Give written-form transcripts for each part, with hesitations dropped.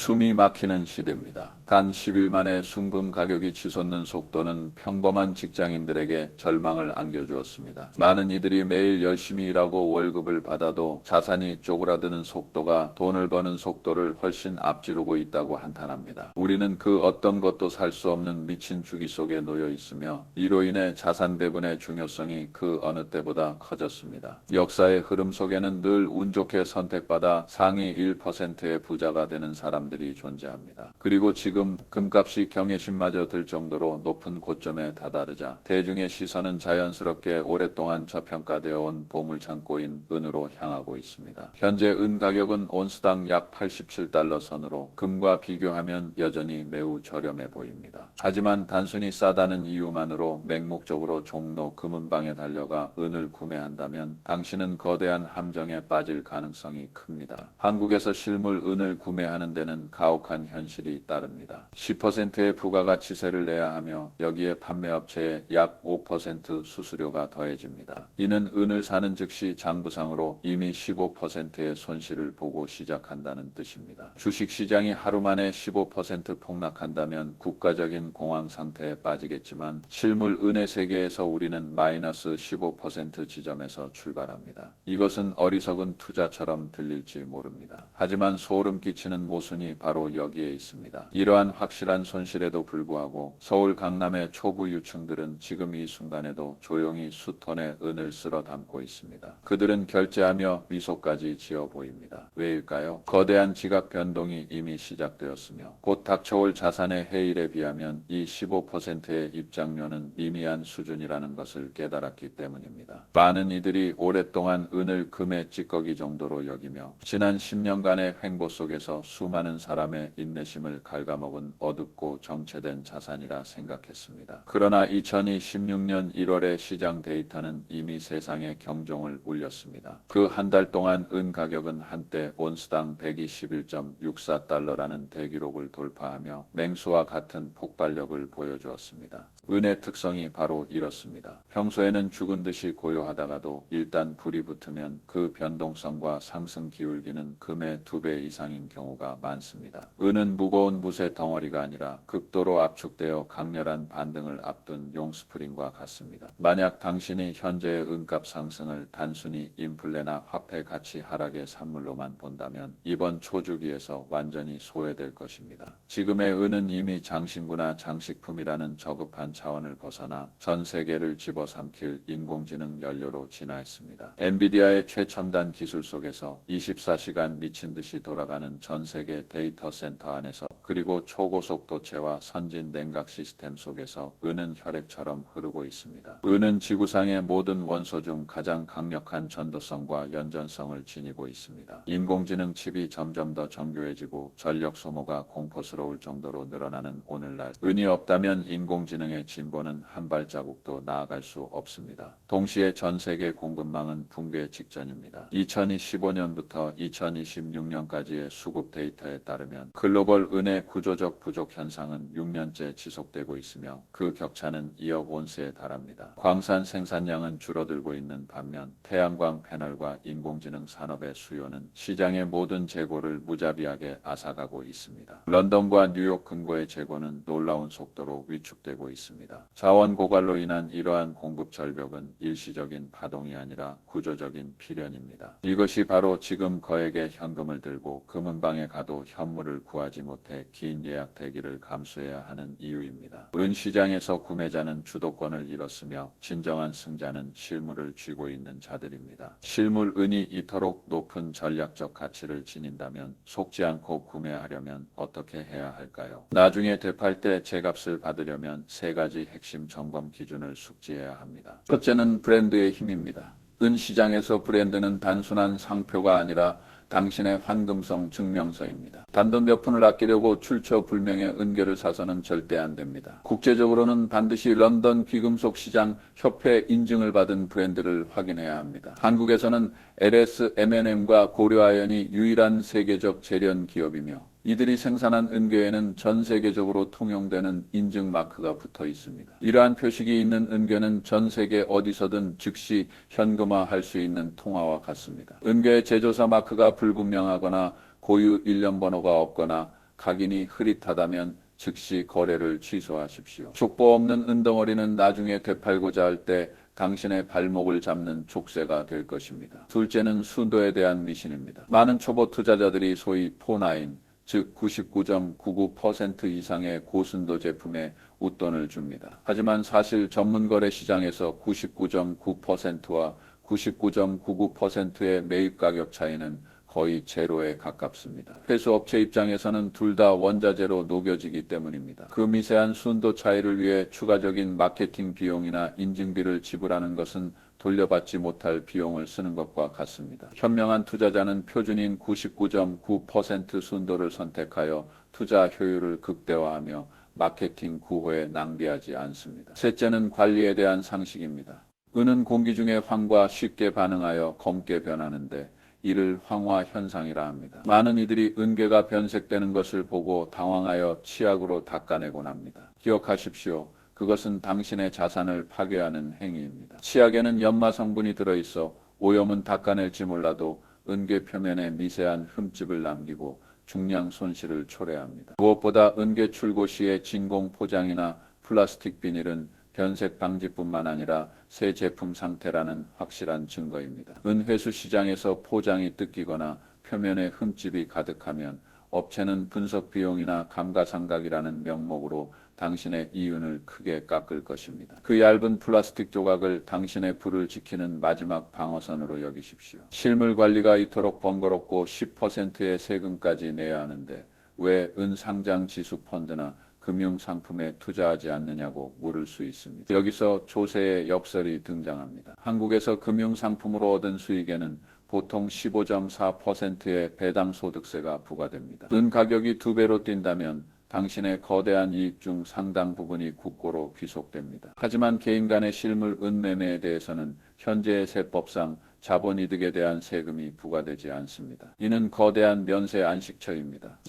숨이 막히는 시대입니다. 단 10일 만에 순금 가격이 치솟는 속도는 평범한 직장인들에게 절망을 안겨주었습니다. 많은 이들이 매일 열심히 일하고 월급을 받아도 자산이 쪼그라드는 속도가 돈을 버는 속도를 훨씬 앞지르고 있다고 한탄합니다. 우리는 그 어떤 것도 살 수 없는 미친 주기 속에 놓여 있으며 이로 인해 자산 배분의 중요성이 그 어느 때보다 커졌습니다. 역사의 흐름 속에는 늘 운 좋게 선택받아 상위 1%의 부자가 되는 사람들이 존재합니다. 그리고 지금 금값이 경외심마저 들 정도로 높은 고점에 다다르자 대중의 시선은 자연스럽게 오랫동안 저평가되어 온 보물창고인 은으로 향하고 있습니다. 현재 은 가격은 온스당 약 87달러 선으로 금과 비교하면 여전히 매우 저렴해 보입니다. 하지만 단순히 싸다는 이유만으로 맹목적으로 종로 금은방에 달려가 은을 구매한다면 당신은 거대한 함정에 빠질 가능성이 큽니다. 한국에서 실물 은을 구매하는 데는 가혹한 현실이 따릅니다. 10%의 부가가치세를 내야 하며 여기에 판매업체에 약 5% 수수료가 더해집니다. 이는 은을 사는 즉시 장부상으로 이미 15%의 손실을 보고 시작한다는 뜻입니다. 주식시장이 하루 만에 15% 폭락한다면 국가적인 공황 상태에 빠지겠지만 실물 은의 세계에서 우리는 마이너스 15% 지점에서 출발합니다. 이것은 어리석은 투자처럼 들릴지 모릅니다. 하지만 소름 끼치는 모순이 바로 여기에 있습니다. 이러한 확실한 손실에도 불구하고 서울 강남의 초부 유층들은 지금 이 순간에도 조용히 수톤의 은을 쓸어 담고 있습니다. 그들은 결제하며 미소까지 지어 보입니다. 왜일까요? 거대한 지각 변동이 이미 시작되었으며 곧 닥쳐올 자산의 해일에 비하면 이 15%의 입장료는 미미한 수준이라는 것을 깨달았기 때문입니다. 많은 이들이 오랫동안 은을 금의 찌꺼기 정도로 여기며 지난 10년간의 횡보 속에서 수많은 사람의 인내심을 갉아먹은 어둡고 정체된 자산이라 생각했습니다. 그러나 2016년 1월의 시장 데이터는 이미 세상에 경종을 울렸습니다. 그 한 달 동안 은 가격은 한때 온스당 121.64달러라는 대기록을 돌파하며 맹수와 같은 폭발력을 보여주었습니다. 은의 특성이 바로 이렇습니다. 평소에는 죽은 듯이 고요하다가도 일단 불이 붙으면 그 변동성과 상승 기울기는 금의 2배 이상인 경우가 많습니다. 은은 무거운 무쇠 덩어리가 아니라 극도로 압축되어 강렬한 반등을 앞둔 용스프링과 같습니다. 만약 당신이 현재의 은값 상승을 단순히 인플레나 화폐 가치 하락의 산물로만 본다면 이번 초주기에서 완전히 소외될 것입니다. 지금의 은은 이미 장신구나 장식품이라는 저급한 차원을 벗어나 전 세계를 집어삼킬 인공지능 연료로 진화했습니다. 엔비디아의 최첨단 기술 속에서 24시간 미친 듯이 돌아가는 전 세계 데이터 센터 안에서 그리고 초고속도체와 선진 냉각 시스템 속에서 은은 혈액처럼 흐르고 있습니다. 은은 지구상의 모든 원소 중 가장 강력한 전도성과 연전성을 지니고 있습니다. 인공지능 칩이 점점 더 정교해지고 전력 소모가 공포스러울 정도로 늘어나는 오늘날 은이 없다면 인공지능의 진보는 한 발자국도 나아갈 수 없습니다. 동시에 전 세계 공급망은 붕괴 직전입니다. 2015년부터 2026년까지의 수급 데이터에 따르면 글로벌 은의 구조적 부족 현상은 6년째 지속되고 있으며 그 격차는 2억 온스에 달합니다. 광산 생산량은 줄어들고 있는 반면 태양광 패널과 인공지능 산업의 수요는 시장의 모든 재고를 무자비하게 앗아가고 있습니다. 런던과 뉴욕 금고의 재고는 놀라운 속도로 위축되고 있습니다. 자원 고갈로 인한 이러한 공급 절벽은 일시적인 파동이 아니라 구조적인 필연입니다. 이것이 바로 지금 거액의 현금을 들고 금은방에 가도 현물을 구하지 못해 긴 예약 대기를 감수해야 하는 이유입니다. 은 시장에서 구매자는 주도권을 잃었으며 진정한 승자는 실물을 쥐고 있는 자들입니다. 실물 은이 이토록 높은 전략적 가치를 지닌다면 속지 않고 구매하려면 어떻게 해야 할까요? 나중에 되팔 때 제값을 받으려면 세 가지 핵심 점검 기준을 숙지해야 합니다. 첫째는 브랜드의 힘입니다. 은 시장에서 브랜드는 단순한 상표가 아니라 당신의 황금성 증명서입니다. 단돈 몇 푼을 아끼려고 출처 불명의 은괴를 사서는 절대 안 됩니다. 국제적으로는 반드시 런던 귀금속 시장 협회 인증을 받은 브랜드를 확인해야 합니다. 한국에서는 LS, M&M과 고려아연이 유일한 세계적 재련 기업이며 이들이 생산한 은괴에는 전 세계적으로 통용되는 인증 마크가 붙어 있습니다. 이러한 표식이 있는 은괴는 전 세계 어디서든 즉시 현금화할 수 있는 통화와 같습니다. 은괴의 제조사 마크가 불분명하거나 고유 일련 번호가 없거나 각인이 흐릿하다면 즉시 거래를 취소하십시오. 족보 없는 은덩어리는 나중에 되팔고자 할 때 당신의 발목을 잡는 족쇄가 될 것입니다. 둘째는 순도에 대한 미신입니다. 많은 초보 투자자들이 소위 포나인, 즉 99.99% 이상의 고순도 제품에 웃돈을 줍니다. 하지만 사실 전문 거래 시장에서 99.9%와 99.99%의 매입 가격 차이는 거의 제로에 가깝습니다. 회수업체 입장에서는 둘 다 원자재로 녹여지기 때문입니다. 그 미세한 순도 차이를 위해 추가적인 마케팅 비용이나 인증비를 지불하는 것은 돌려받지 못할 비용을 쓰는 것과 같습니다. 현명한 투자자는 표준인 99.9% 순도를 선택하여 투자 효율을 극대화하며 마케팅 구호에 낭비하지 않습니다. 셋째는 관리에 대한 상식입니다. 은은 공기 중의 황과 쉽게 반응하여 검게 변하는데 이를 황화 현상이라 합니다. 많은 이들이 은괴가 변색되는 것을 보고 당황하여 치약으로 닦아내곤 합니다. 기억하십시오. 그것은 당신의 자산을 파괴하는 행위입니다. 치약에는 연마 성분이 들어있어 오염은 닦아낼지 몰라도 은괴 표면에 미세한 흠집을 남기고 중량 손실을 초래합니다. 무엇보다 은괴 출고 시의 진공 포장이나 플라스틱 비닐은 변색 방지뿐만 아니라 새 제품 상태라는 확실한 증거입니다. 은회수 시장에서 포장이 뜯기거나 표면에 흠집이 가득하면 업체는 분석 비용이나 감가상각이라는 명목으로 당신의 이윤을 크게 깎을 것입니다. 그 얇은 플라스틱 조각을 당신의 부를 지키는 마지막 방어선으로 여기십시오. 실물 관리가 이토록 번거롭고 10%의 세금까지 내야 하는데 왜 은상장 지수 펀드나 금융상품에 투자하지 않느냐고 물을 수 있습니다. 여기서 조세의 역설이 등장합니다. 한국에서 금융상품으로 얻은 수익에는 보통 15.4%의 배당 소득세가 부과됩니다. 은 가격이 2배로 뛴다면 당신의 거대한 이익 중 상당 부분이 국고로 귀속됩니다. 하지만 개인 간의 실물 은 매매에 대해서는 현재의 세법상 자본이득에 대한 세금이 부과되지 않습니다. 이는 거대한 면세 안식처입니다.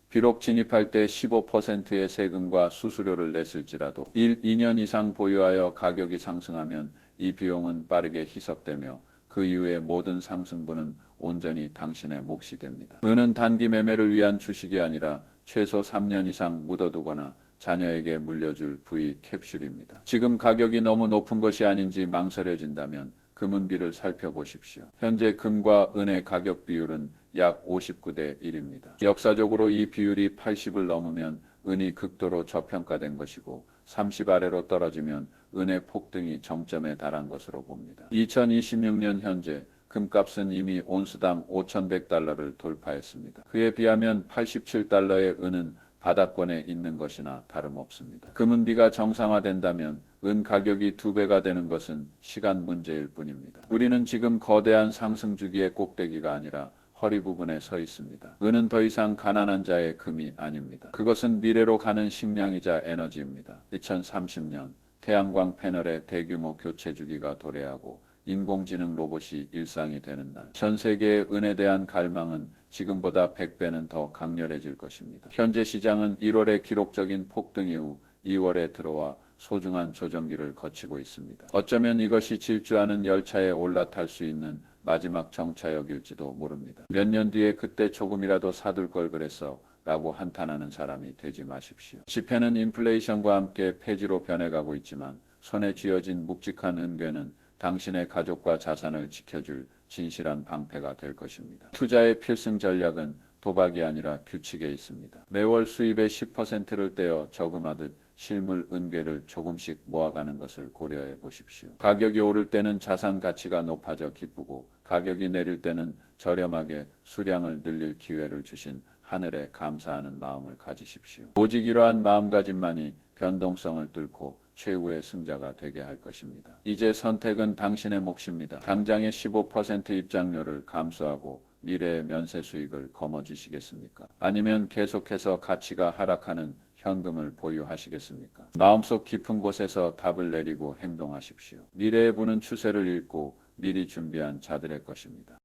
비록 진입할 때 15%의 세금과 수수료를 냈을지라도 2년 이상 보유하여 가격이 상승하면 이 비용은 빠르게 희석되며 그 이후의 모든 상승분은 온전히 당신의 몫이 됩니다. 은은 단기 매매를 위한 주식이 아니라 최소 3년 이상 묻어두거나 자녀에게 물려줄 부의 캡슐입니다. 지금 가격이 너무 높은 것이 아닌지 망설여진다면 금은비를 살펴보십시오. 현재 금과 은의 가격 비율은 약 59대 1입니다. 역사적으로 이 비율이 80을 넘으면 은이 극도로 저평가된 것이고 30 아래로 떨어지면 은의 폭등이 정점에 달한 것으로 봅니다. 2026년 현재 금값은 이미 온스당 5,100달러를 돌파했습니다. 그에 비하면 87달러의 은은 바닥권에 있는 것이나 다름없습니다. 금은비가 정상화된다면 은 가격이 2배가 되는 것은 시간 문제일 뿐입니다. 우리는 지금 거대한 상승 주기의 꼭대기가 아니라 허리 부분에 서 있습니다. 은은 더 이상 가난한 자의 금이 아닙니다. 그것은 미래로 가는 식량이자 에너지입니다. 2030년 태양광 패널의 대규모 교체 주기가 도래하고 인공지능 로봇이 일상이 되는 날, 전 세계의 은에 대한 갈망은 지금보다 100배는 더 강렬해질 것입니다. 현재 시장은 1월의 기록적인 폭등 이후 2월에 들어와 소중한 조정기를 거치고 있습니다. 어쩌면 이것이 질주하는 열차에 올라탈 수 있는 마지막 정차역일지도 모릅니다. 몇 년 뒤에 그때 조금이라도 사둘 걸 그랬어 라고 한탄하는 사람이 되지 마십시오. 지폐는 인플레이션과 함께 폐지로 변해가고 있지만 손에 쥐어진 묵직한 은괴는 당신의 가족과 자산을 지켜줄 진실한 방패가 될 것입니다. 투자의 필승 전략은 도박이 아니라 규칙에 있습니다. 매월 수입의 10%를 떼어 저금하듯 실물 은괴를 조금씩 모아가는 것을 고려해 보십시오. 가격이 오를 때는 자산 가치가 높아져 기쁘고 가격이 내릴 때는 저렴하게 수량을 늘릴 기회를 주신 하늘에 감사하는 마음을 가지십시오. 오직 이러한 마음가짐만이 변동성을 뚫고 최후의 승자가 되게 할 것입니다. 이제 선택은 당신의 몫입니다. 당장의 15% 입장료를 감수하고 미래의 면세 수익을 거머쥐시겠습니까? 아니면 계속해서 가치가 하락하는 현금을 보유하시겠습니까? 마음속 깊은 곳에서 답을 내리고 행동하십시오. 미래에 부는 추세를 읽고 미리 준비한 자들의 것입니다.